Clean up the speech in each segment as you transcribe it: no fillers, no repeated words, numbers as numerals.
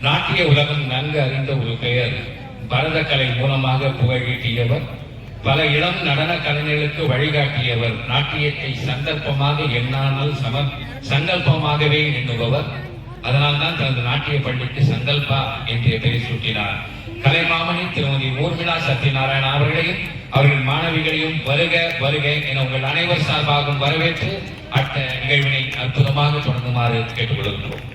நாட்டிய உலகம் நன்கு அறிந்த ஒரு பெயர். பரத கலை மூலமாக புகழீட்டியவர், பல இளம் நடன கலைஞர்களுக்கு வழிகாட்டியவர், நாட்டியத்தை சந்தர்ப்பமாக எண்ணாமல் சங்கல்பமாகவே எண்ணுபவர். அதனால்தான் தனது நாட்டிய பள்ளிக்கு சங்கல்பா என்ற பெயர் சூட்டினார். கலைமாமணி திருமதி ஊர்மிளா சத்யநாராயணா அவர்களையும் அவர்கள் மாணவிகளையும் வருக வருக என உங்கள் அனைவர் சார்பாகவும் வரவேற்று அட்ட நிகழ்வினை அற்புதமாக தொடங்குமாறு கேட்டுக்கொள்கிறோம்.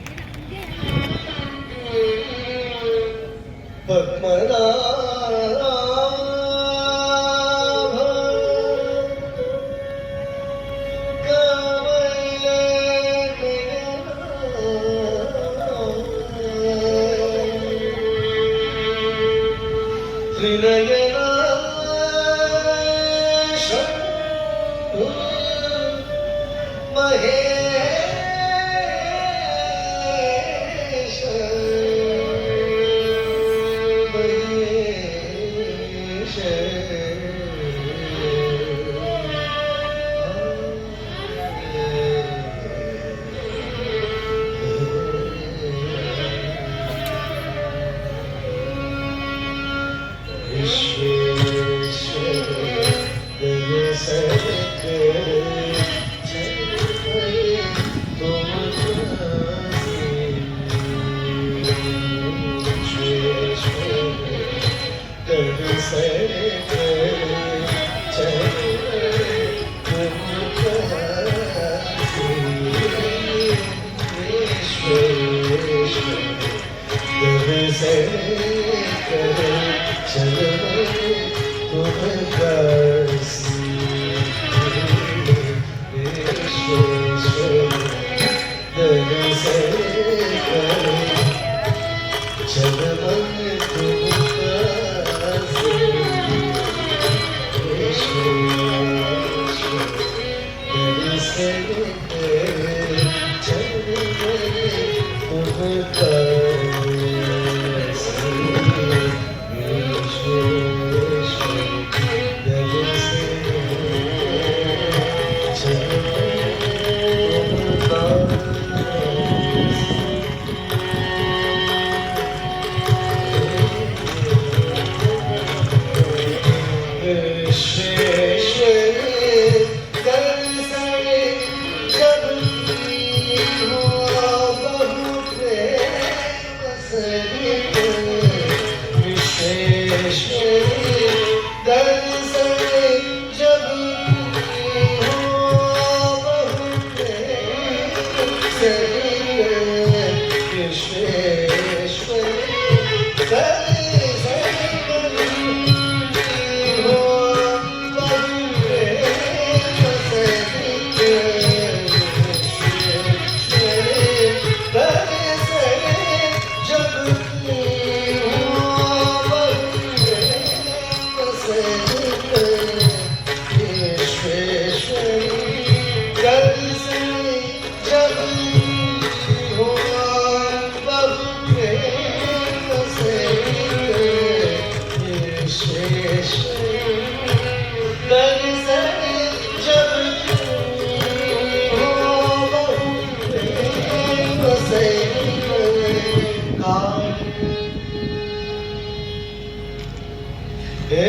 हे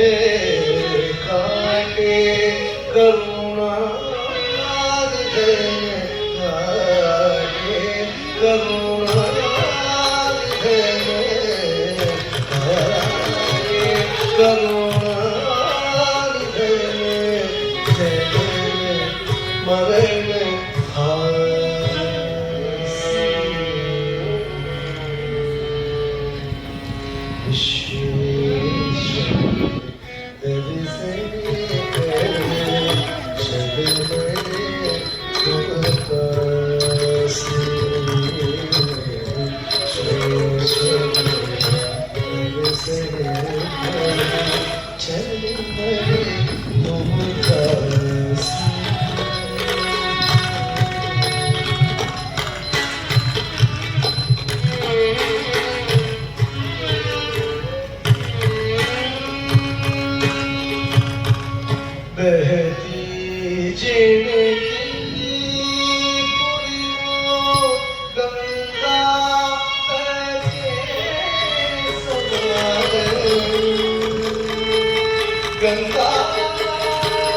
काटे करुणा काटे करुणा करुणा मरण बहती जिंदगी गंगा गंगा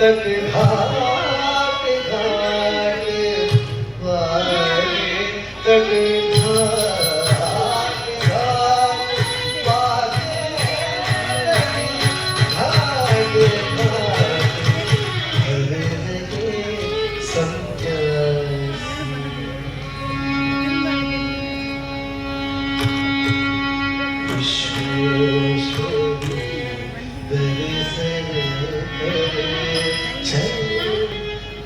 तक घाट घाट वारे तक घाट घाट वारे घाट घाट हरे संज्ञा विश्वेश्वरी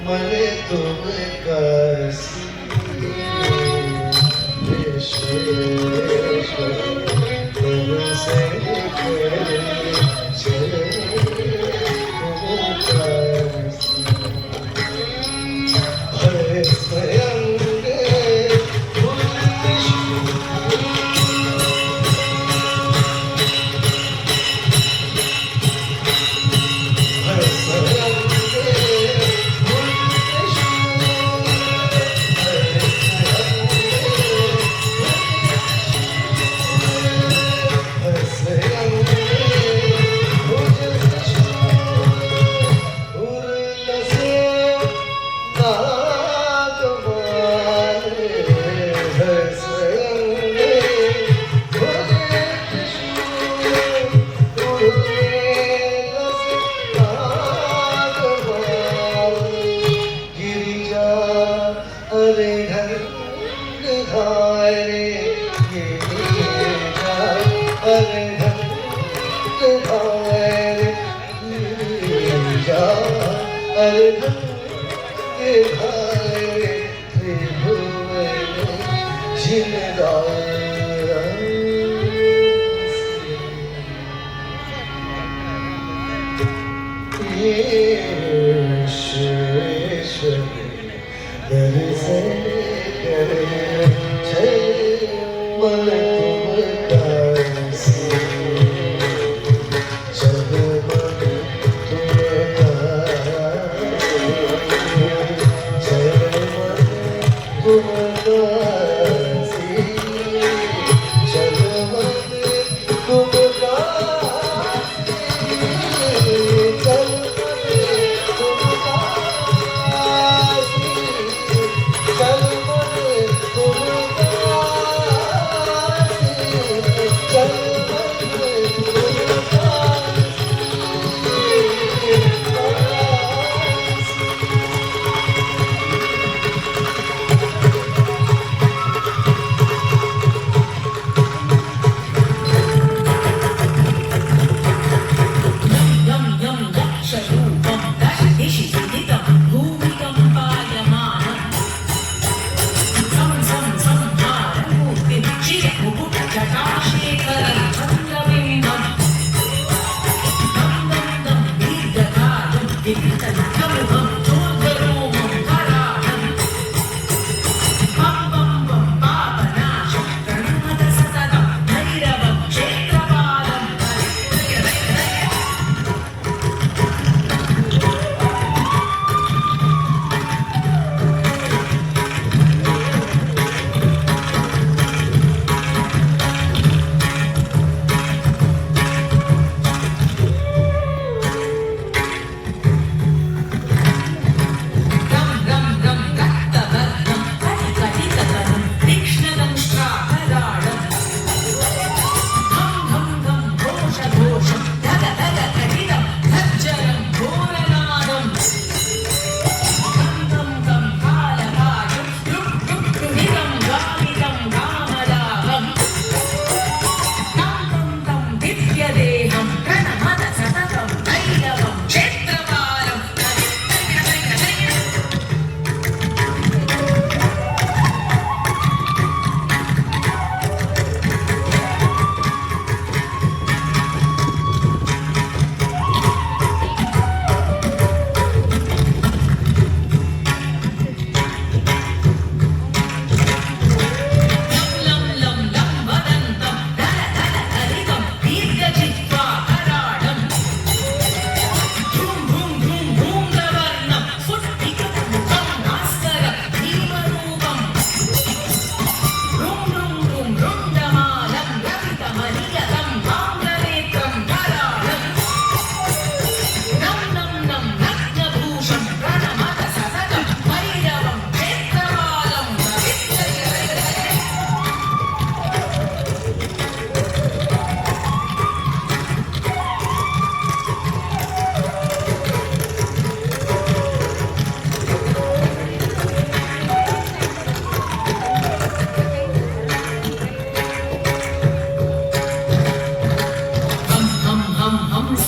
मने तुम कासी विश्वेश्वर तुमसे करे चले तुम कासी हरे स्वयं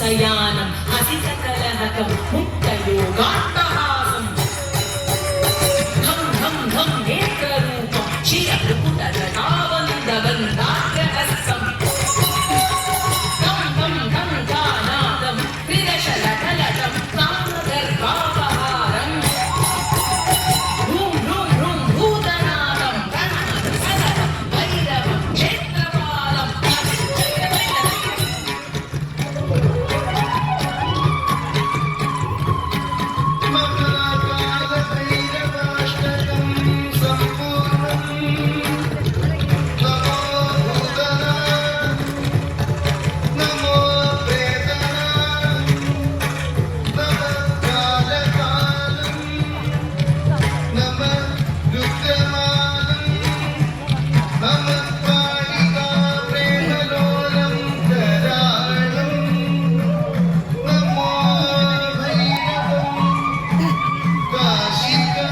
शयानम् असितकलहकं मुक्तयोगाट्टहासम् घं घं घं नेत्ररूपं शिरपुटजटावन्दवन्दाग्रहस्तम् गं गं गं गानादं त्रिदशलटलटं कामगर्भापहारम् भ्रूं भ्रूं भ्रूं भूतनादं गणपतिसदनं भैरवं क्षेत्रपालं महाकालभैरवाष्टकं सम्पूर्णम् नमो भूतनाथ नमो प्रेतनाथ नमः कालकालं नमः दुर्गमालं नमः कालिका प्रेमलोलं कराळं नमो भैरवं काशिका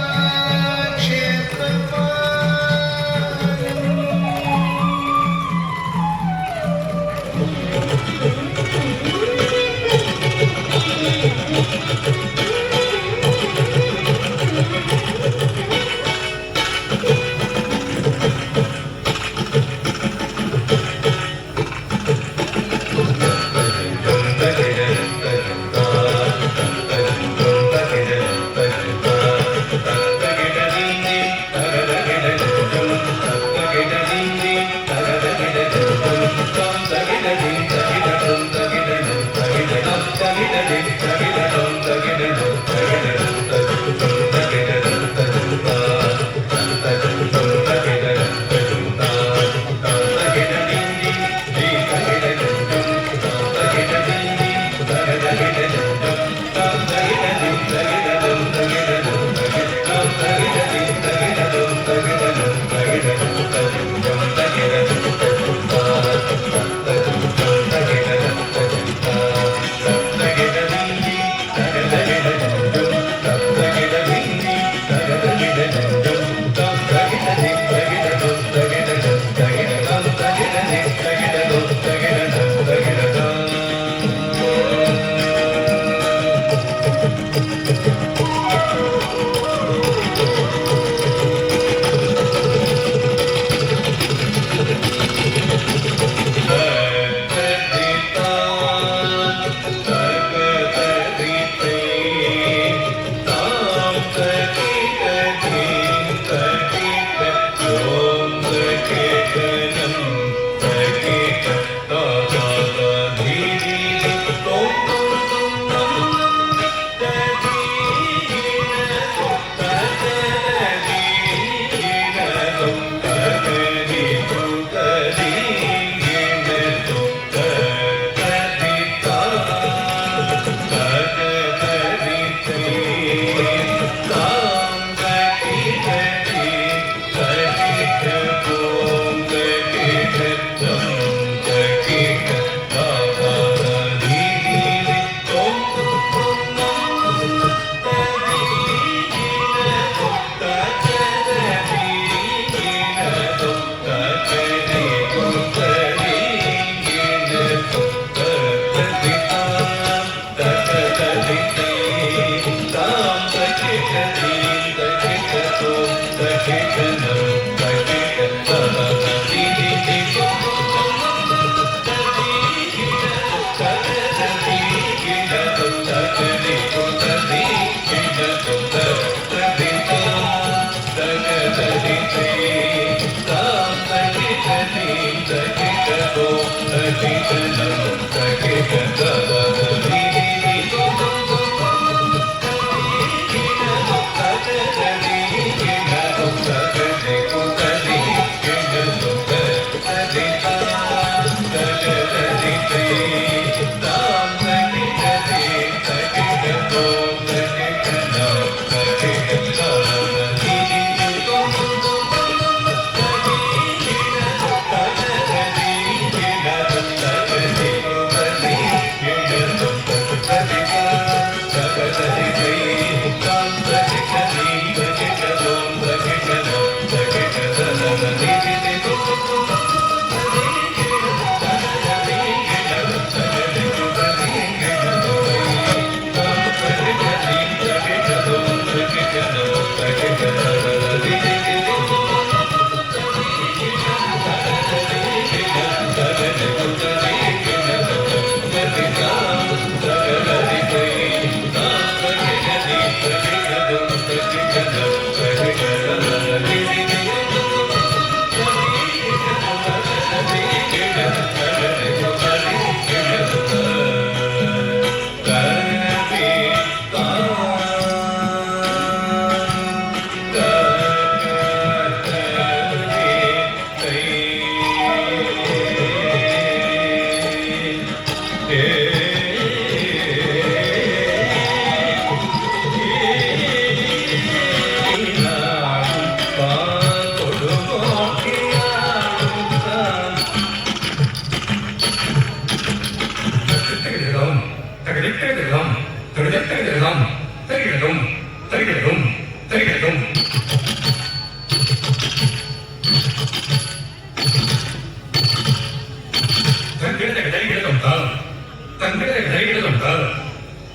தரிகிடதும் தர்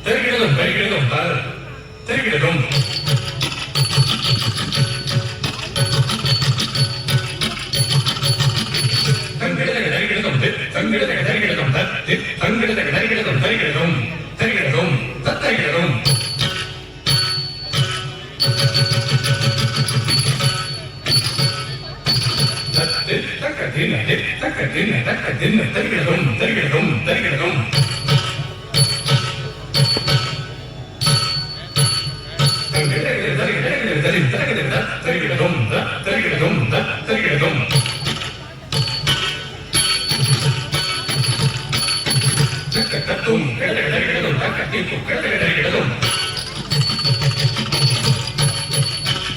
தரிகிடதும் தரிகிடதும் தர் தரிகிடதும் தங்கிடதக தரிகிடதும் தங்கிடதக தரிகிடதும் தத் தங்கிடதக தரிகிடதும் தரிகிடதும் தரிகிடதும் தத்தரிகிடதும் தக்க தின்ன தரிகிடதும் தரிகிடதும் தரிகிடதும் தரிகிடதும் தரிகிடதும் தரிகிடதும் தத்தும் தரிகிடதும் தக்கத்திற்கும் தரிகிடதும்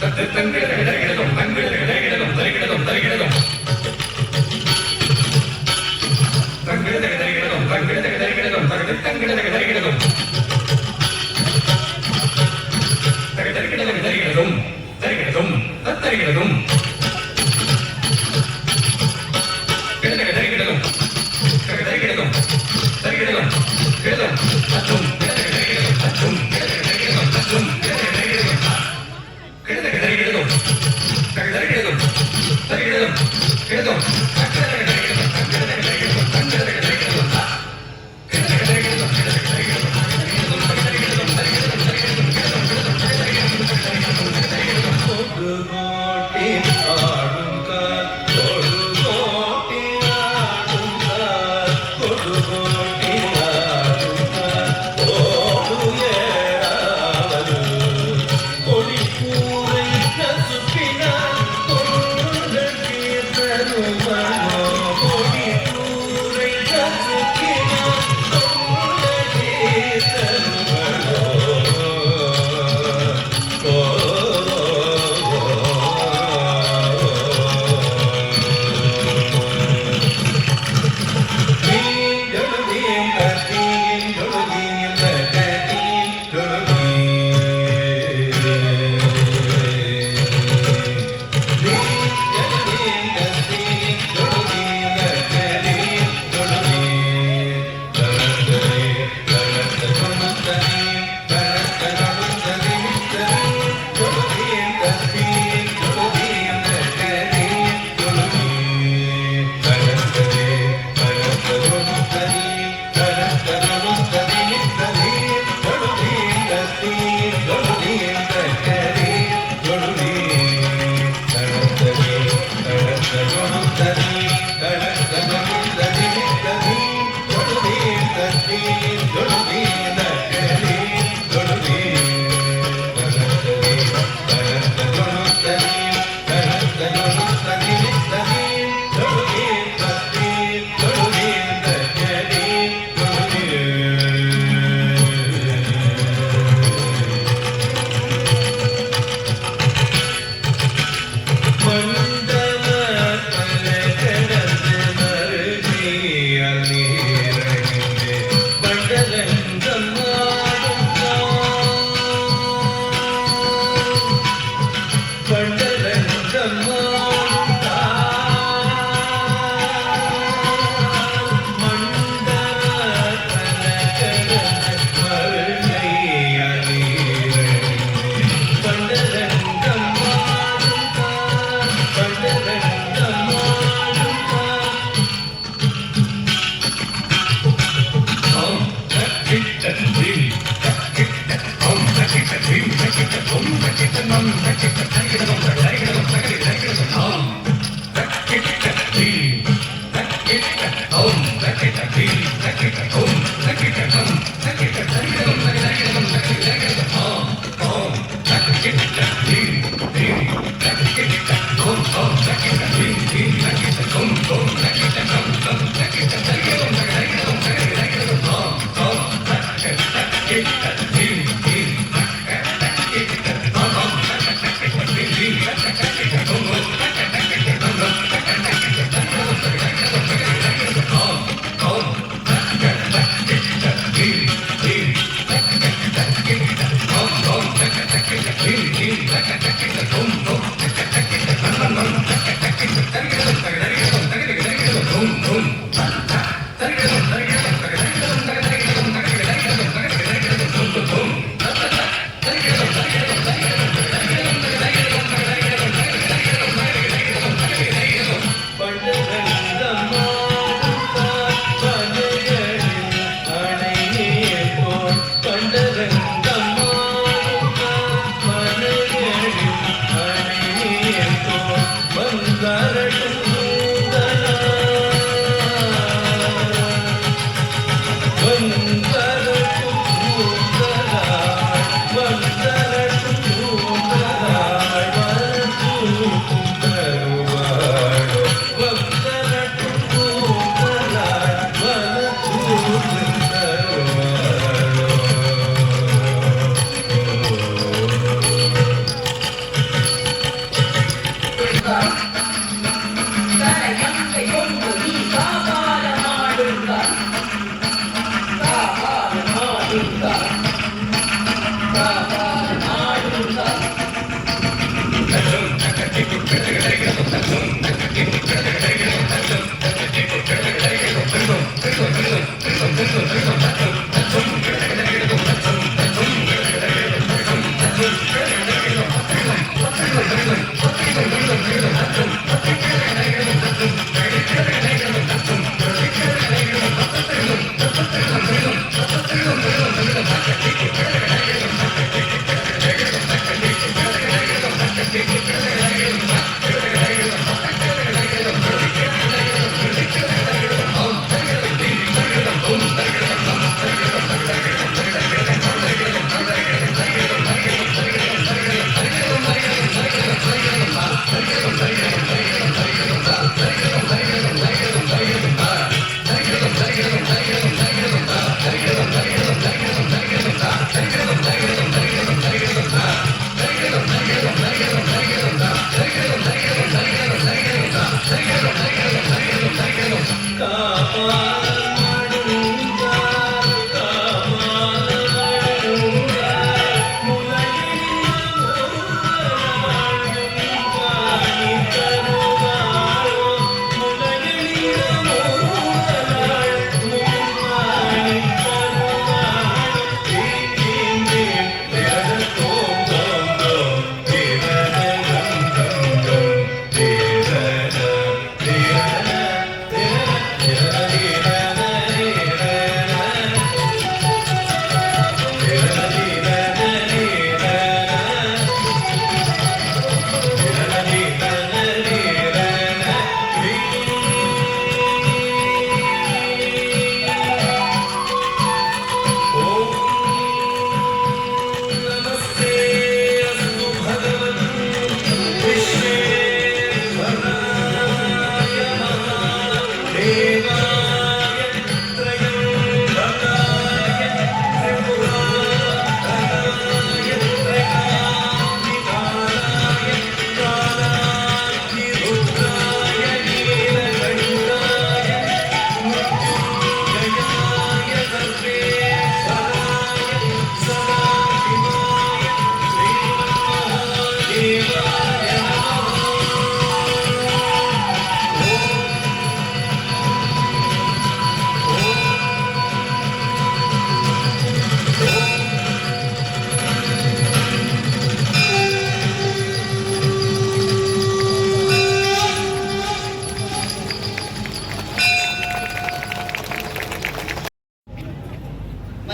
தத்து தங்கிடதக தரிகிடதும் தங்கிடதக தரிகிடதும் தரிகிடதும் தரிகிடதும் தங்கிடதக தரிகிடதும் தங்கிடதக தரிகிடதும் தங்கிடதக தரிகிடதும் தரிகிடதக தரிகிடதும் தரிகிடதும் தத்தரிகிடதும் கிடதக தரிகிடதும் தரிகிடதும் தரிகிடதும் கிடதும் தத்தும் கிடதக தரிகிடதும் தத்தும் கிடதக தரிகிடதும் தத்தும் கிடதக தரிகிடதும் கிடதக தரிகிடதும்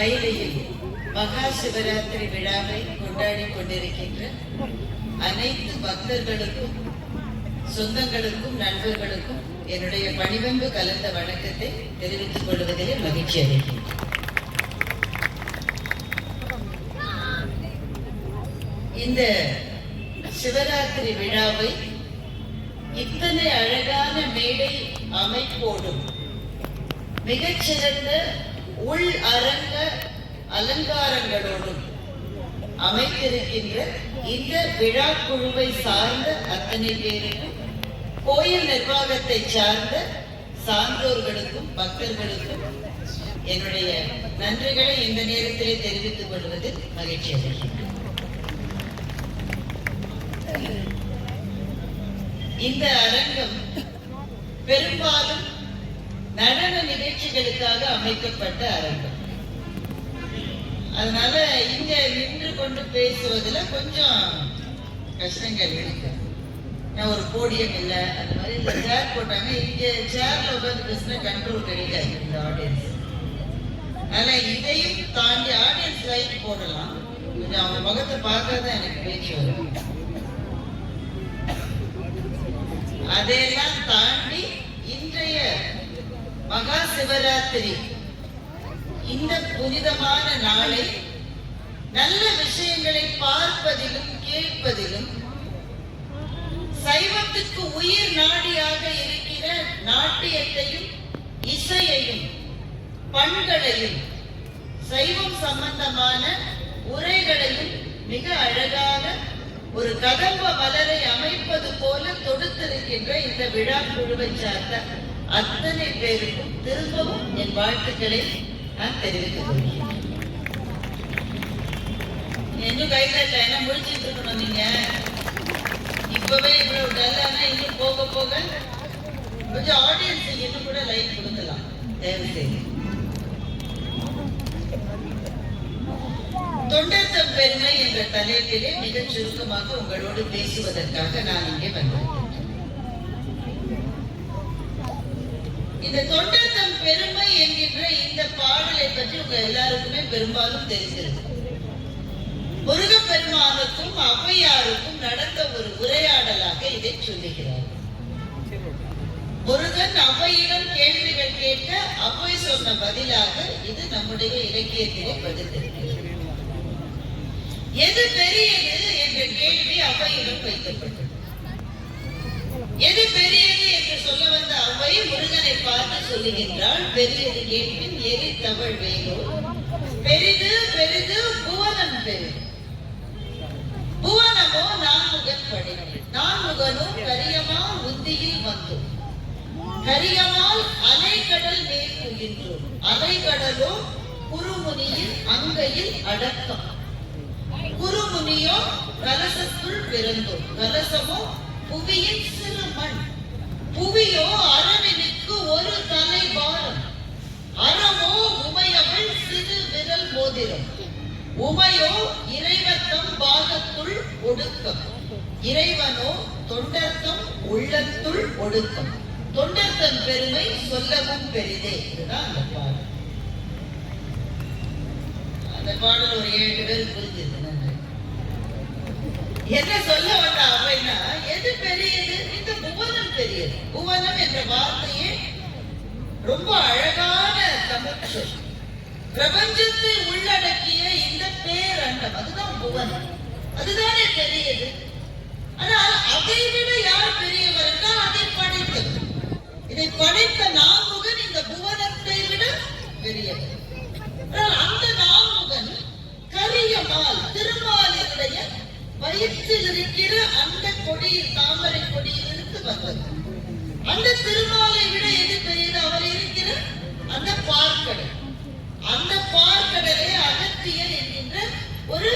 மயிலையில் மகா சிவராத்திரி விழாவை கொண்டாடி கொண்டிருக்கின்ற அனைத்து பக்தர்களுக்கும், சொந்தங்களுக்கும், நண்பர்களுக்கும் என்னுடைய பணிவன்பு கலந்த வணக்கத்தை தெரிவித்துக் கொள்வதிலே மகிழ்ச்சி அடைகிறேன். இந்த சிவராத்திரி விழாவை இத்தனை அழகான மேடை அமைப்போடும் மிகச்சிறந்த உள் அரங்க அலங்காரங்களோடும் அமைத்திருக்கின்ற இந்த விழா குழுவை சார்ந்த அத்தனை பேருக்கும், கோயில் நிர்வாகத்தை சார்ந்த சான்றோர்களுக்கும் பக்தர்களுக்கும் என்னுடைய நன்றிகளை இந்த நேரத்திலே தெரிவித்துக் கொள்வதில் மகிழ்ச்சி அடைகின்றேன். இந்த அரங்கம் பெரும்பாலும் நடன நிகழ்ச்சிகளுக்காக அமைக்கப்பட்ட அரங்கம். அதனால இங்க நின்று கொண்டு பேசுவதுல கொஞ்சம் கஷ்டங்கள் இருக்கு. நான் ஒரு போடியம் இல்லை, அந்த மாதிரி இந்த சேர் போட்டாங்க, இங்க சேர்ல உட்காந்து பேசினா கண்ட்ரோல் கிடைக்காது இந்த ஆடியன்ஸ். அதனால இதையும் தாண்டி ஆடியன்ஸ் லைட் போடலாம், கொஞ்சம் அவங்க முகத்தை பார்த்தாதான் எனக்கு பேச்சு வரும். அதையெல்லாம் தாண்டி இன்றைய மகா சிவராத்திரி இந்த புனிதமான நாளை நல்ல விஷயங்களை பார்ப்பதிலும் கேட்பதிலும், சைவத்துக்கு உயிர் நாடியாக இருக்கிற நாட்டியத்தையும் இசையையும் பண்களையும் சைவம் சம்பந்தமான உரைகளையும் மிக அழகாக ஒரு கதம்ப மலரை அமைப்பது போல தொடுத்திருக்கின்ற இந்த விழா குழுவை சார்ந்த அத்தனை பேருக்கும் திரும்பவும் என் வாழ்த்துக்களை நான் தெரிவித்துக் கொள்கிறேன். இன்னும் கைகாட்டல என்ன முடிச்சுட்டு இருக்கணும். நீங்க இப்பவே இவ்வளவு டல்லானா இன்னும் போக போக கொஞ்சம் ஆடியன்ஸ் இன்னும் கூட லைட் கொடுக்கலாம் தயவு செய்து. தொண்டர்தம் பெருமை என்ற தலைப்பிலே மிகச் சுருக்கமாக உங்களோடு பேசுவதற்காக நான் இங்கே வந்திருக்கிறேன். இந்த தொண்டர்தம் பெருமை என்கின்ற இந்த பாடலை பற்றி உங்க எல்லாருக்குமே பெரும்பாலும் தெரிந்திருக்கு. முருகப்பெருமானுக்கும் ஔவையாருக்கும் நடந்த ஒரு உரையாடலாக இதை சொல்லுகிறார். முருகன் ஔவையிடம் கேள்விகள் கேட்க ஔவை சொன்ன பதிலாக இது நம்முடைய இலக்கியத்திலே பதிந்திருக்கிறது. எது பெரியது என்ற கேள்வி ஔவையிடம் வைக்கப்பட்டது. எது பெரியது என்று சொல்ல வந்த ஔவை முருகனை பார்த்து சொல்லுகின்றாள், பெரியது கேட்பின் எரி தவழ் வேலோ, பெரிது பெரிது புவனம் பெரிது. புவனமோ நான்முகன் படைப்பு, நான்முகனும் கரியமா உந்தியில் வந்தோம், கரியமால் அலைக்கடல் மேல் புகின்றோம், அலைக்கடலோ குருமுனியின் அங்கையில் அடக்கம், குருமுனியோ கலசத்துள் பிறந்தோம், கலசமோ புவியின் சிறு மண், புவியோ அரவினுக்கு ஒரு தலை பாரம், அறமோ உமையவள் சிறு விரல் மோதிரம், உமையோ இறைவத்தம் பாகத்துள் ஒடுக்கம், இறைவனோ தொண்டர்த்தம் உள்ளத்துள் ஒடுக்கம், தொண்டர்த்தம் பெருமை சொல்லவும் பெரிதே. இதுதான் அந்த பாடல். அந்த பாடல் ஒரு 7 பேர் புரிஞ்சிருக்கு. என்ன சொல்ல வந்த அவைன்னா, எது பெரியது? இந்த புவனம் பெரியது. புவனம் என்ற வார்த்தையே ரொம்ப அழகான தமிழ் சொல். பிரபஞ்சத்தை உள்ளடக்கிய இந்த பேரண்டம், அதுதான் புவனம், அதுதானே பெரியது. ஆனால் அதை விட யார் பெரியவர் என்றால் அதை படைத்தவர். இதை படைத்த நான்முகன் இந்த புவனத்தை விட பெரியவர். அந்த நான்முகன் கரியமால் திருமாலினுடைய வயிற்றில் இருக்கிற அந்த கொடியில், தாமரை கொடியிலிருந்து வந்தது. அந்த திருமாலை விட எது பெரியது? அவர் இருக்கிற அந்த பார்க்கடல். அந்த பார்க்கடலை அகத்தியர் என்கின்ற ஒரு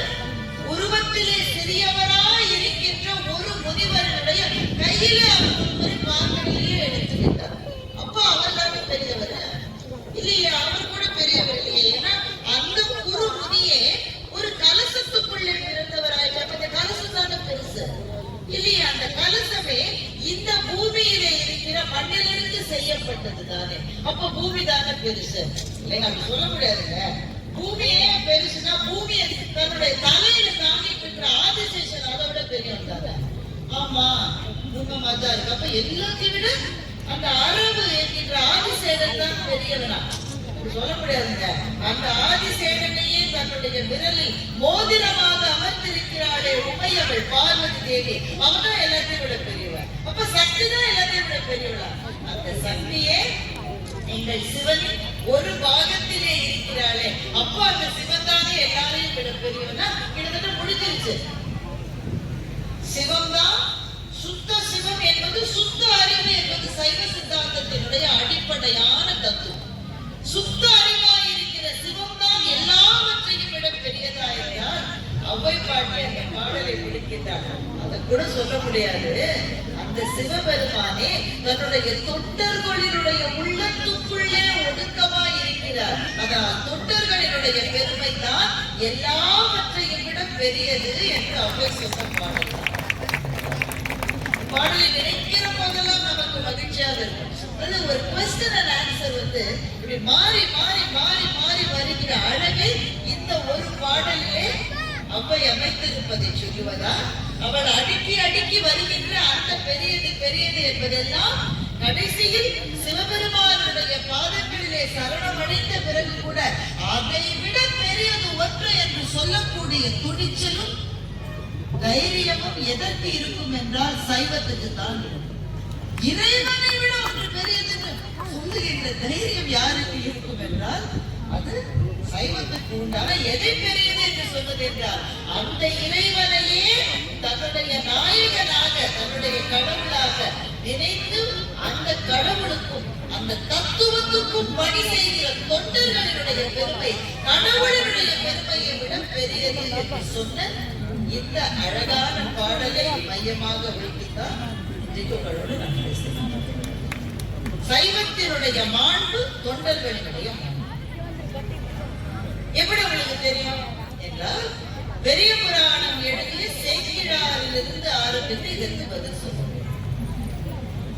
உருவத்திலே சிறியவராய் இருக்கின்ற ஒரு முனிவருடைய கையிலே அவர் ஒரு பார்க்கடலையே எடுத்துக்கிட்டார். அப்ப எல்லாத்தையும் விட அந்த அரவு என்கின்ற ஆதிசேடன் தான் பெரியவனா சொல்ல முடியாதுங்க. அந்த ஆதிசேடனையே தன்னுடைய விரலில் மோதிரமாக அமர்ந்திருக்கிறாளே உமையவள் பார்வதி தேவி, அவதான் எல்லாத்தையும் விட பெரியவள். அப்ப சக்தி தான் எல்லாத்தையும் விட பெரியவளா? அந்த சக்தியே எங்கள் சிவனின் ஒரு பாகத்திலே இருக்கிறாளே, அப்போ அந்த சிவன் தானே எல்லாரையும் விட பெரியவனா? கிட்டத்தட்ட முடிஞ்சிருச்சு. சிவம்தான் சுத்த சிவம் என்பது, சுத்த அறிவு என்பது சைவ சித்தாந்தத்தினுடைய அடிப்படையான தத்துவம். சுத்த அறிவாய் இருக்கிற சிவம் தான் எல்லாவற்றையும் விட பெரியதா இருந்தால் அவ்வை பாட்டி அந்த பாடலை முடிக்கின்றார். அதை கூட சொல்ல முடியாது. அந்த சிவபெருமானே தன்னுடைய தொண்டர்களினுடைய உள்ளத்துக்குள்ளே ஒடுக்கமாய் இருக்கிறார். அதனால் தொண்டர்களினுடைய பெருமை தான் எல்லாவற்றையும் விட பெரியது என்று அவ்வை சொன்ன பாடல். பாடலை நினைக்கிற போதெல்லாம் நமக்கு மகிழ்ச்சியாக இருக்கும். அது ஒரு கொஸ்டின் அண்ட் ஆன்சர் இப்படி மாறி மாறி மாறி மாறி வருகிற அழகை இந்த ஒரு பாடலிலே அவ்வை அமைத்திருப்பதை சொல்லுவதா? அவள் அடுக்கி அடுக்கி வருகின்ற அந்த பெரியது பெரியது என்பதெல்லாம் கடைசியில் சிவபெருமானுடைய பாதங்களிலே சரணமடைந்த பிறகு கூட அதை விட பெரியது ஒன்று என்று சொல்லக்கூடிய துணிச்சலும் தைரியமும் எதற்கு இருக்கும் என்றால் சைவத்துக்கு தான் இருக்கும். இறைவனை விட ஒன்று பெரியது சொல்லுகின்ற தைரியம் யாருக்கு இருக்கும் என்றால் அது சைவத்துக்கு உண்டான. எதை பெரியது என்று சொல்வது என்றால் அந்த இறைவனையே தன்னுடைய நாயகனாக தன்னுடைய கடவுளாக நினைத்து அந்த கடவுளுக்கும் அந்த தத்துவத்துக்கும் பணி செய்கிற தொண்டர்களினுடைய பெருமை கடவுளினுடைய பெருமையை விட பெரியது என்று சொன்ன இந்த அழகான பாடலை மையமாக வைத்துத்தான் இன்றைக்கு உங்களோடு நான் பேசுகிறேன். சைவத்தினுடைய மாண்பு தொண்டர்களினுடைய எப்படி உங்களுக்கு தெரியும் என்றால், பெரிய புராணம் எழுதிய சேக்கிழாரிலிருந்து ஆரம்பித்து இதற்கு பதில் சொல்லுங்கள்.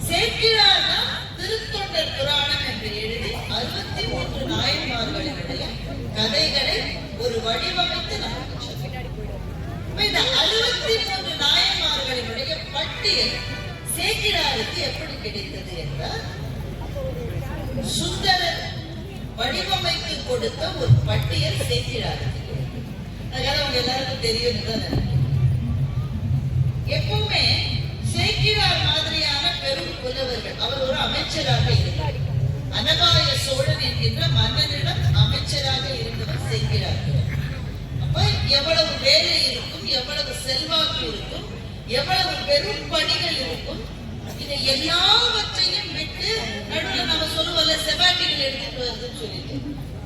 சேக்கிழார் தான் திருத்தொண்டர் புராணம் என்று எழுதி 63 நாயன்மார்களினுடைய கதைகளை ஒரு வடிவமைத்து நமக்கு சொல்கிறார். இந்த 63 நாயன்மார்களினுடைய பட்டியல் சேக்கிழாருக்கு எப்படி கிடைத்தது என்றால், சுந்தரர் வடிவமைத்து கொடுத்த ஒரு பட்டியல் சேக்கிழாருக்கு. அதனால அவங்க எல்லாருக்கும் தெரியும். எப்பவுமே சேக்கிழார் மாதிரியான பெரும் புலவர்கள், அவர் ஒரு அமைச்சராக இருந்தார். அனகாய சோழன் என்கின்ற மன்னனிடம் அமைச்சராக இருந்தவர் சேக்கிழார். அப்ப எவ்வளவு வேலை இருக்கும், எவ்வளவு செல்வாக்கு இருக்கும், எவ்வளவு பெரும் பணிகள் இருக்கும், இதை எல்லாவற்றையும் விட்டு நடுவில் நம்ம சொல்லுவோம்ல செபாட்டிகள் எடுத்துட்டு வருதுன்னு சொல்லிட்டு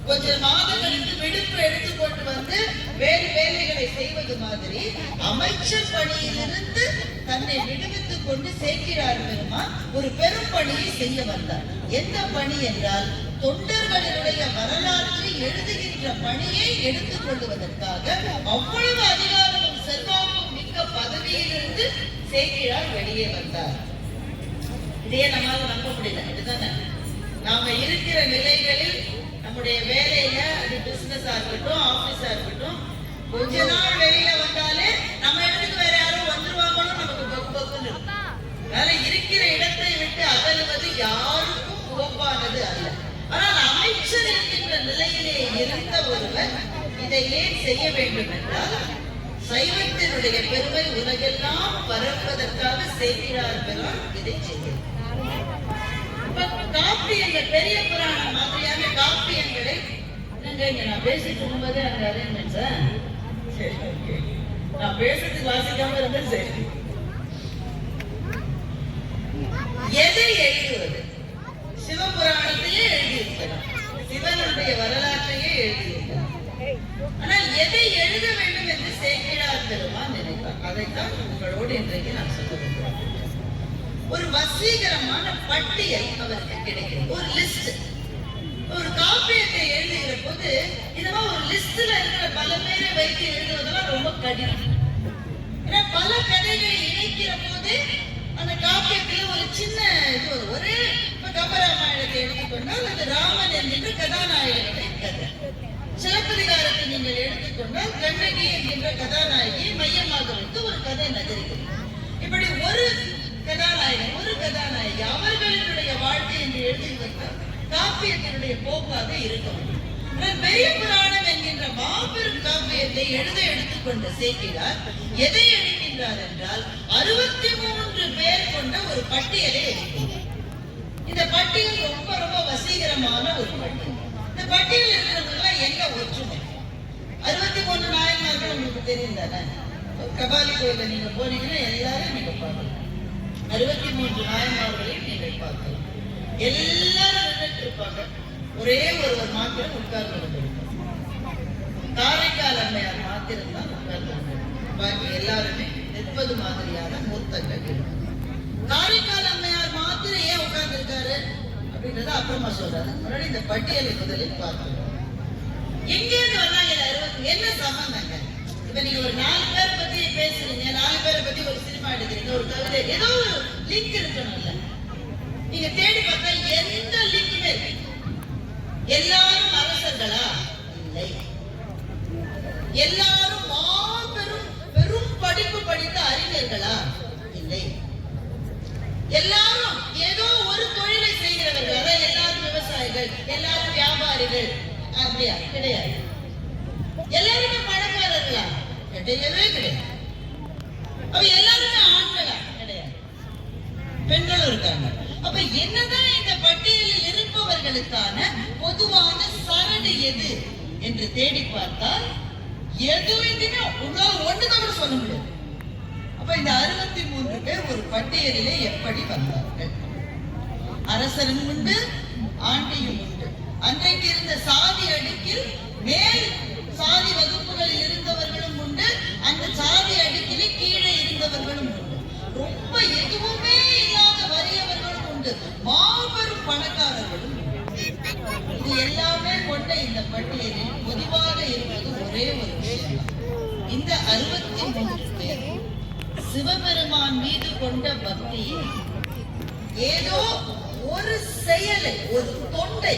கொஞ்ச மாதங்களுக்கு விடுப்பு எடுத்துக்கொண்டு வந்து வேறு வேலைகளை செய்வது மாதிரி அமைச்சர் பணியிலிருந்து தன்னை விடுவித்துக் கொண்டு சேக்கிழார் பெருமான் ஒரு பெரும் பணியை செய்ய வந்தார். எந்த பணி என்றால், தொண்டர்களினுடைய வரலாற்றை எழுதுகின்ற பணியை எடுத்துக் கொள்வதற்காக அவ்வளவு அதிகாரமும் செல்வாக்கும் மிக்க பதவியிலிருந்து சேக்கிழார் வெளியே வந்தார். இதையே நம்மளால நம்ப முடியல. இதுதானே நாம இருக்கிற நிலைகளில் நம்முடைய வேலையில, அது பிசினஸா இருக்கட்டும், ஆபீஸா இருக்கட்டும், கொஞ்ச நாள் வெளியில வந்தாலே நம்ம இடத்துக்கு வேற யாரும் வந்துருவாங்களோ நமக்கு பக்கு பக்குன்னு இருக்கும். அதனால இருக்கிற இடத்தை விட்டு அகலுவது யாருக்கும் உவப்பானது அல்ல. ஆனால் அமைச்சர் என்கின்ற நிலையிலே இருந்த ஒருவர் இதை ஏன் செய்ய வேண்டும் என்றால், சைவத்தினுடைய பெருமை உலகெல்லாம் பரப்பதற்காக சேக்கிழார் பெருமான் இதை செய்தார். காப்பியங்கள், பெரிய புராணம் மாதிரியான காப்பியங்களை நான் பேசிட்டு இருக்கும்போது அந்த அரேஞ்ச்மெண்ட்ஸா நான் பேசுறதுக்கு வாசிக்காம இருந்தா சரி. எதை எழுதுவது? சிவபுராணத்தையே எழுதியிருக்கலாம், சிவனுடைய வரலாற்றையே எழுதியிருக்கலாம். ஆனால் எதை எழுத வேண்டும் என்று சேக்கிழார் பெருமான் நினைத்தார். அதைத்தான் உங்களோடு இன்றைக்கு நான் சொல்ல வேண்டும். ஒரு வசீகரமான பட்டியல் அவருக்கு கிடைக்கிறது, ஒரு லிஸ்ட். ஒரு காப்பியத்தை எழுதுகிற போது இதெல்லாம் ஒரு லிஸ்ட்ல இருக்கிற பல பேரை வைத்து எழுதுவதெல்லாம் ரொம்ப கடினம். ஏன்னா பல கதைகளை இணைக்கிற போது அந்த காப்பியத்துல ஒரு சின்ன இது ஒரே, இப்ப கம்பராமாயணத்தை எடுத்துக்கொண்டால் அது ராமன் என்கின்ற கதாநாயகனுடைய கதை. சிலப்பதிகாரத்தை நீங்கள் எடுத்துக்கொண்டால் கண்ணகி என்கின்ற கதாநாயகியை மையமாக வைத்து ஒரு கதை நகர்கிறது. இப்படி ஒரு கதாநாயகி கதாநாயகன் ஒரு கதாநாயகி அவர்களினுடைய வாழ்க்கை என்று எழுதுவது காப்பியத்தினுடைய போக்காக இருக்க முடியும். பெரிய புராணம் என்கின்ற மாபெரும் காப்பியத்தை எடுத்துக்கொண்ட சேக்கிழார் எதை எழுதினார் என்றால் 63 பேர் கொண்ட ஒரு பட்டியலை எழுதினார். இந்த பட்டியல் ரொம்ப ரொம்ப வசீகரமான ஒரு பட்டியல். இந்த பட்டியல் இருக்கிறவங்க எங்க ஒற்றுமை 63 நாயன்மார்கள் உங்களுக்கு தெரியும் தானே. கபாலி கோயில நீங்க போனீங்கன்னா எல்லாரும் நீங்க பார்க்கலாம். 63 நாயன்மார்களையும் நீங்கள் பார்க்கலாம். எல்லாரும் நின்றுட்டு இருப்பாங்க. ஒரே ஒருவர் மாத்திரம் உட்கார்ந்து கொண்டிருப்பார். காரைக்கால் அம்மையார் மாத்திரம் தான் உட்கார்ந்து கொண்டிருப்பார். பாக்கி எல்லாருமே நிற்பது மாதிரியான மூர்த்தங்கள் இருக்கும். காரைக்கால் அம்மையார் மாத்திரம் ஏன் உட்கார்ந்து இருக்காரு அப்படின்றத அப்புறமா சொல்றாரு. முன்னாடி இந்த பட்டியலை முதலில் பார்க்கிறோம். எங்கேருந்து வந்தாங்க 60 என்ன சம்பந்தங்க? இப்ப நீங்க ஒரு 4 பேர் பத்தி பேசுறீங்க, 4 பேரை பத்தி ஒரு சினிமா எடுக்கிறீங்க, ஒரு கவிதை, ஏதோ ஒரு லிங்க் இருக்கணும்ல. நீங்க தேடி பார்த்தா எந்த லிங்க்குமே இல்லை. எல்லாரும் அரசர்களா? இல்லை. எல்லாரும் மாபெரும் பெரும் படிப்பு படித்த அறிஞர்களா? இல்லை. எல்லாரும் ஏதோ ஒரு தொழிலை செய்கிறவர்கள், அதாவது எல்லாரும் விவசாயிகள், எல்லாரும் வியாபாரிகள் அப்படியா? கிடையாது. எல்லாருமே பணக்காரர்களா? கிடையவே கிடையாது. அப்ப எல்லாருமே ஆண்களா? கிடையாது. பெண்களும் இருக்காங்க. அப்ப என்னதான் இந்த பட்டியலில் இருப்பவர்களுக்கான பொதுவான சரடு எது என்று தேடி பார்த்தால் எதுவுமே ஒண்ணுதான் கூட சொல்ல முடியாது. அப்ப இந்த 63 பேர் ஒரு பட்டியலிலே எப்படி வந்தார்கள்? அரசரும் உண்டு, ஆண்டியும் உண்டு. அன்றைக்கு இருந்த சாதி அடுக்கில் மேல் சாதி வகுப்புகளில் இருந்தவர்களும் உண்டு, அந்த சாதி அடுக்கிலே கீழே இருந்தவர்களும் உண்டு. ரொம்ப எதுவுமே இல்லாத வறியவர்களும் உண்டு, மாபெரும் பணக்காரர்களும் உண்டு. இது எல்லாமே கொண்ட இந்த பட்டியலில் பொதுவாக இருப்பது ஒரே ஒரு விஷயம். இந்த 63 பேர் சிவபெருமான் மீது கொண்ட பக்தியை ஏதோ ஒரு செயலை, ஒரு தொண்டை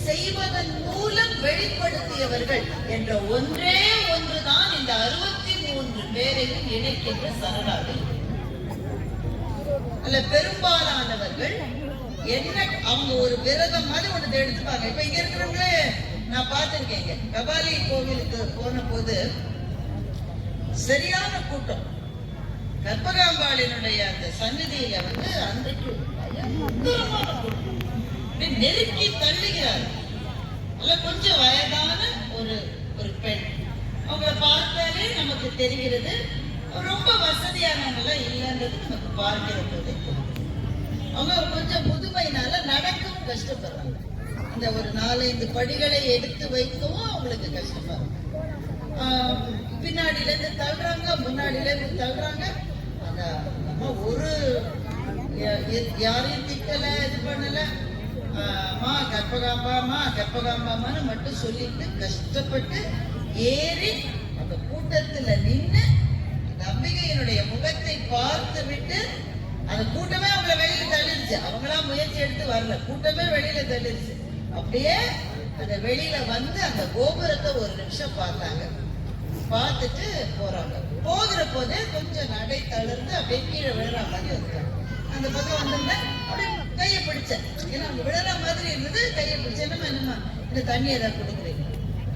செய்வதன் மூலம் வெளிப்படுத்தியவர்கள் என்ற ஒன்றே ஒன்றுதான் இந்த 63 பேரையும் இணைக்கின்ற சரணாகதி. அல்ல, பெரும்பாலானவர்கள் என்ன அவங்க ஒரு விரதம் மாதிரி ஒன்று எடுத்துப்பாங்க. இப்ப இங்க இருக்கிறவங்களே நான் பார்த்திருக்கேங்க. கபாலி கோவிலுக்கு போன போது சரியான கூட்டம். கற்பகாம்பாளினுடைய அந்த சந்நிதியில அன்றைக்கு பயங்கரமான கூட்டம். நெருக்கி தள்ளுகிறார். அல்ல, கொஞ்சம் வயதான ஒரு பெண். அவங்களை பார்த்தாலே நமக்கு தெரிகிறது ரொம்ப வசதியானவங்கள இல்லைன்றது நமக்கு பார்க்கிற போது. அவங்க கொஞ்சம் முதுமையினால நடக்கவும் கஷ்டப்படுறாங்க. இந்த ஒரு 4-5 படிகளை எடுத்து வைக்கவும் அவங்களுக்கு கஷ்டப்படுறாங்க. பின்னாடியில இருந்து தள்ளுறாங்க, முன்னாடியில இருந்து தள்ளுறாங்க. அந்த ஒரு யாரையும் திக்கல, இது பண்ணல. அம்மா கற்பகாம்பாமான்னு மட்டும் சொல்லிட்டு கஷ்டப்பட்டு ஏறி அந்த கூட்டத்துல நின்று அந்த அம்பிகையினுடைய முகத்தை பார்த்து விட்டு அந்த கூட்டமே அவங்கள வெளியில தள்ளிருச்சு. அவங்களா முயற்சி எடுத்து வரல, கூட்டமே வெளியில தள்ளிருச்சு. அப்படியே அந்த வெளியில வந்து அந்த கோபுரத்தை ஒரு நிமிஷம் பார்த்தாங்க. பார்த்துட்டு போறாங்க. போகிற போதே கொஞ்சம் நடை தளர்ந்து அப்படியே கீழே விழுற மாதிரி வந்துட்டாங்க. அந்த பக்கம் வந்திருந்த அப்படியே கையை பிடிச்சேன். ஏன்னா அவங்க விழுற மாதிரி இருந்தது. கையை பிடிச்சேன். என்னம்மா இந்த தண்ணி ஏதாவது கொடுக்குறீங்க?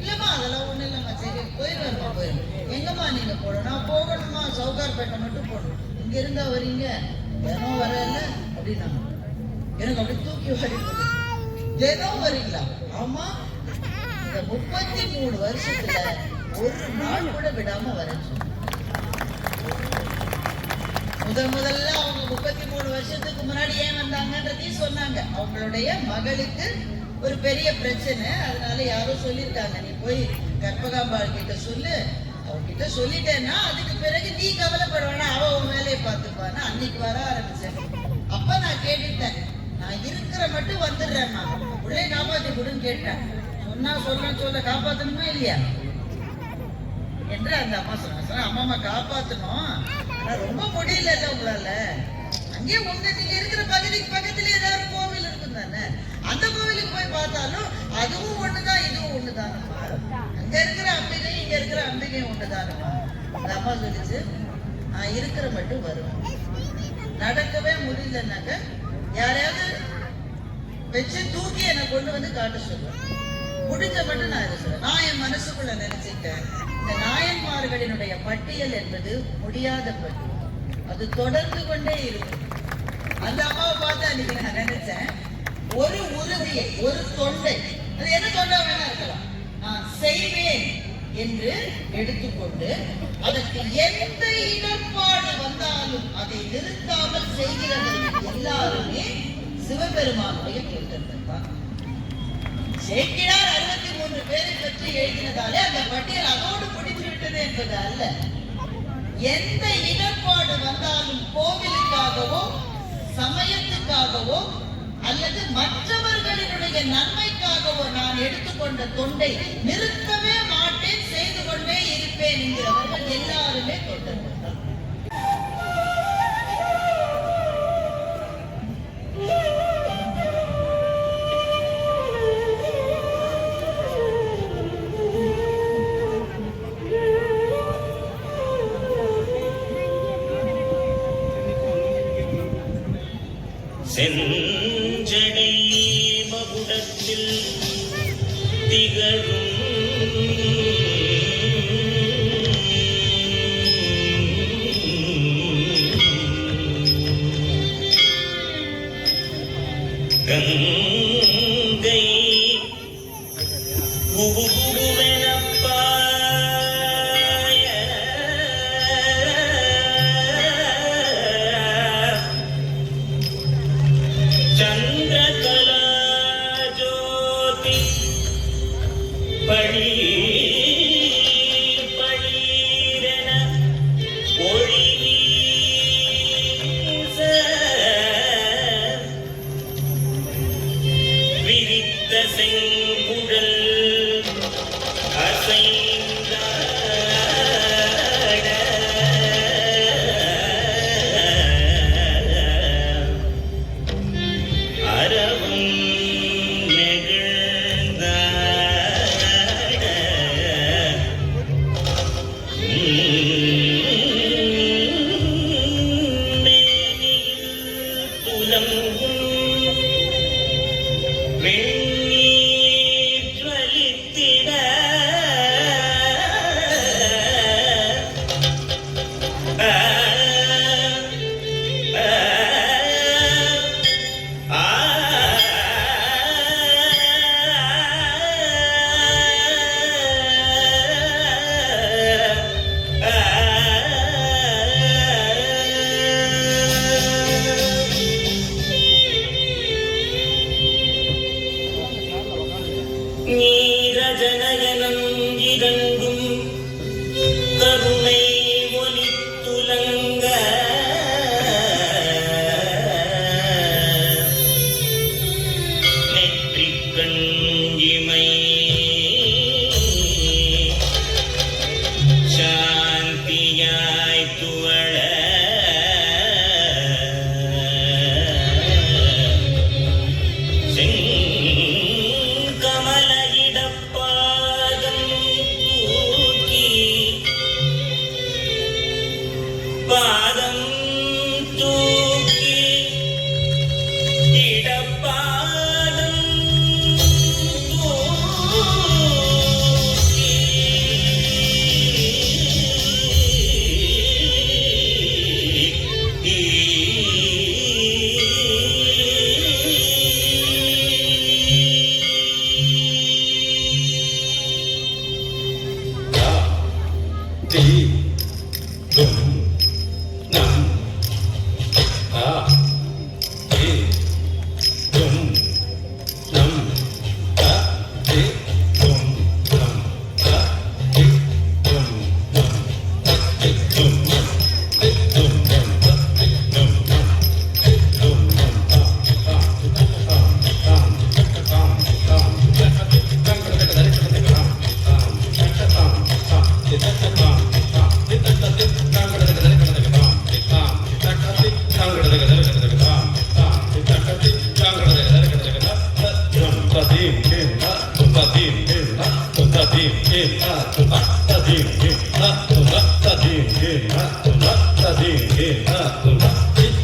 இல்லம்மா அதெல்லாம் ஒண்ணும் இல்லம்மா, சரி போயிடுவேன்மா, போயிடும். எங்கம்மா நீங்க போகணும்? நான் போகணுமா, சவுகார்பேட்டை மட்டும் போகணும். இங்க இருந்தா வரீங்க, தினம் வரல அப்படின்னா எனக்கு அப்படி தூக்கி வரைக்கும். தினம் வரீங்களா? ஆமா, இந்த 33 வருஷத்துல ஒரு நாள் கூட விடாம வரேன்னு சொன்னாங்க. முதல்ல அவங்க 33 வருஷத்துக்கு முன்னாடி ஏன் வந்தாங்கன்றதையும் சொன்னாங்க. அவங்களுடைய மகளுக்கு ஒரு பெரிய பிரச்சனை, அதனால யாரோ சொல்லியிருக்காங்க, நீ போய் கற்பகாம்பாள் கிட்ட சொல்லு, அவகிட்ட சொல்லிட்டேன்னா அதுக்கு பிறகு நீ கவலைப்படுவானா, அவ உன் வேலையை பார்த்துப்பானா. அன்னைக்கு வர ஆரம்பிச்சேன். அப்ப நான் கேட்டுட்டேன், நான் இருக்கிற மட்டும் வந்துடுறேம்மா, உள்ளே காப்பாத்தி கொடுன்னு கேட்டேன். சொன்னா சொல்ல காப்பாத்தணுமா இல்லையா என்று அந்த அம்மா சொன்னாங்க. அம்மா காப்பாத்தணும், ஆனா ரொம்ப முடியல உங்களால. அங்கே நீங்க இருக்கிற பகுதிக்கு பக்கத்துல ஏதாவது கோவில் இருக்கும் தானே, அந்த கோவிலுக்கு போய் பார்த்தாலும் அதுவும் ஒண்ணுதான் இதுவும் ஒண்ணுதானம்மா. அங்க இருக்கிற அம்பிகை இங்க இருக்கிற அம்பிகை ஒண்ணுதானம்மா. அந்த அம்மா சொல்லிச்சு, நான் இருக்கிற மட்டும் வருவேன், நடக்கவே முடியலன்னாக்க யாரையாவது வச்சு தூக்கி என்னை கொண்டு வந்து காட்ட சொல்லுவேன். முடிஞ்ச மட்டும் நான் இதை சொல்றேன். நான் என் மனசுக்குள்ள நினைச்சிட்டேன், இந்த நாயன்மார்களினுடைய பட்டியல் என்பது முடியாத பட்டியல், அது தொடர்ந்து கொண்டே இருக்கும். அந்த அம்மாவை பார்த்து அன்னைக்கு நான் நினைச்சேன், ஒரு உறுதியை, ஒரு தொண்டை, அது என்ன தொண்டா வேணா இருக்கலாம், நான் செய்வேன் என்று எடுத்துக்கொண்டு அதற்கு எந்த இடர்பாடு வந்தாலும் அதை நிறுத்தாமல் செய்கிறவர்கள் எல்லாருமே சிவபெருமானுடைய தொண்டர்கள் தான். சேக்கிழார் 63 பேரை பற்றி எழுதினதாலே அந்த பட்டியல் அதோடு முடிந்து விட்டது என்பது அல்ல. எந்த இடர்பாடு வந்தாலும் கோவிலுக்காகவோ சமயத்துக்காகவோ அல்லது மற்றவர்களினுடைய நன்மைக்காகவோ நான் எடுத்துக்கொண்ட தொண்டை நிறுத்தவே மாட்டேன், செய்து கொண்டே இருப்பேன் என்கிறவர்கள் எல்லாருமே தொண்டர்கள் தான். செஞ்சடை மகுடத்தில் திகழும் கங்கை சந்திரகலா ஜோதி பழி பழிரென ஒளி வீச விரித்த செங்குழல் நீரஜனயனம் இரண்டும் கருணை ஒலித்துலங்க நெற்றிக்கண் இமை சாந்தியாய் துவள பாதம் தூக்கி இடப்பாதம் தூக்கி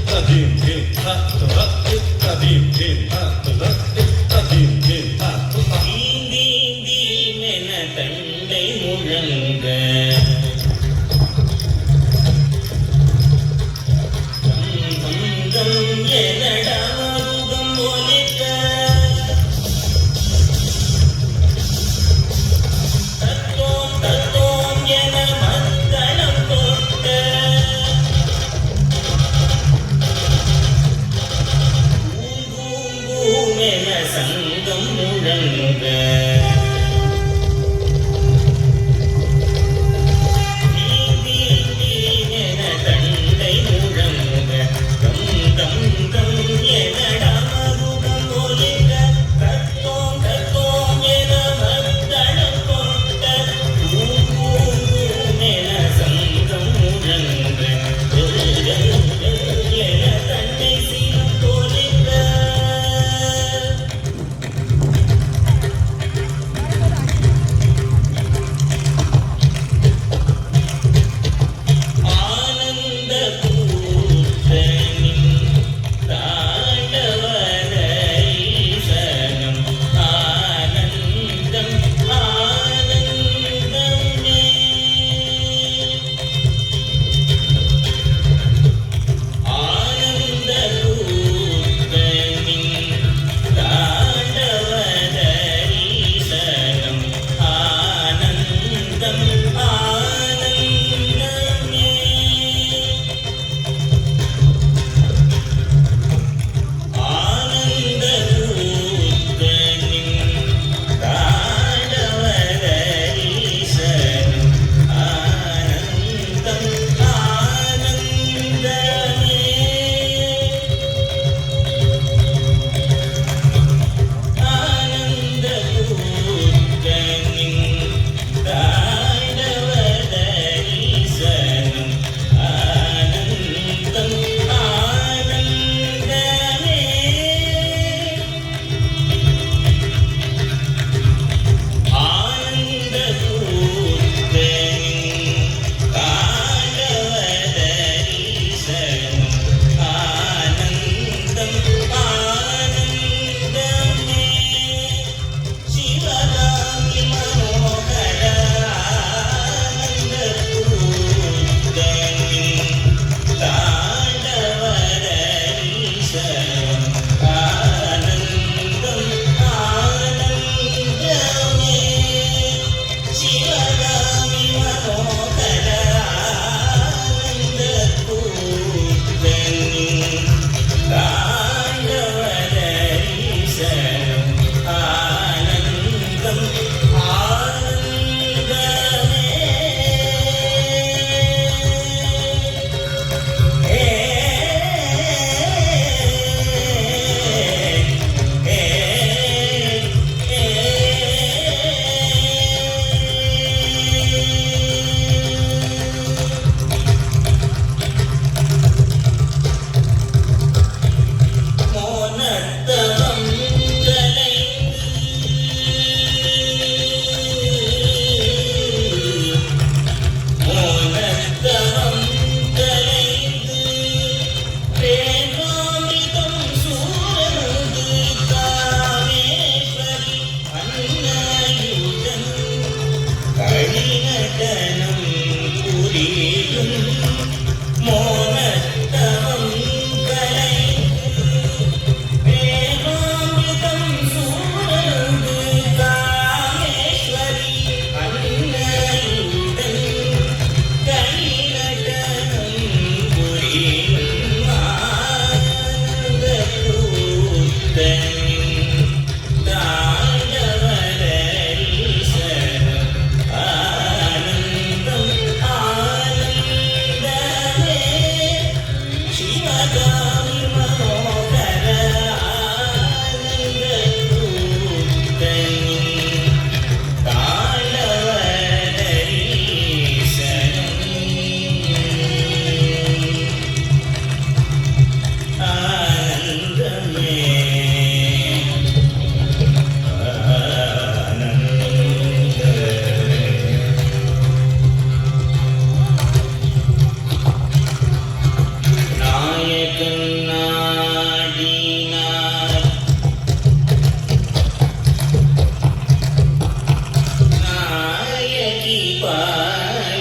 Tadim, எனடாமுகம் ஒலிக்க தத்தோம் தத்தோம் என மத்தளம் கொட்ட பூம் என சங்கம் முழங்க என தண்டை முழங்க கம் கம் கம் எனடாமுகம் ஒலிக்க தத்தோம் தத்தோம் என மத்தளம் கொட்ட பூம் என சங்கம் முழங்க என தண்டை சீரம் ஒலிக்க ஆனந்த கூத்தனின் தாண்டவர ஈசனம் ஆனந்தம் ஆனந்தமே ஆனந்த கூத்தனின் தாண்டவர ஈசனம் ஆனந்தம் ஆனந்தமே ஆனந்த கூத்தனின் தாண்டவர ஈசனம் ஆனந்தம் ஆனந்தமே ஆனந்த கூத்தனின் தாண்டவர தரிசனம்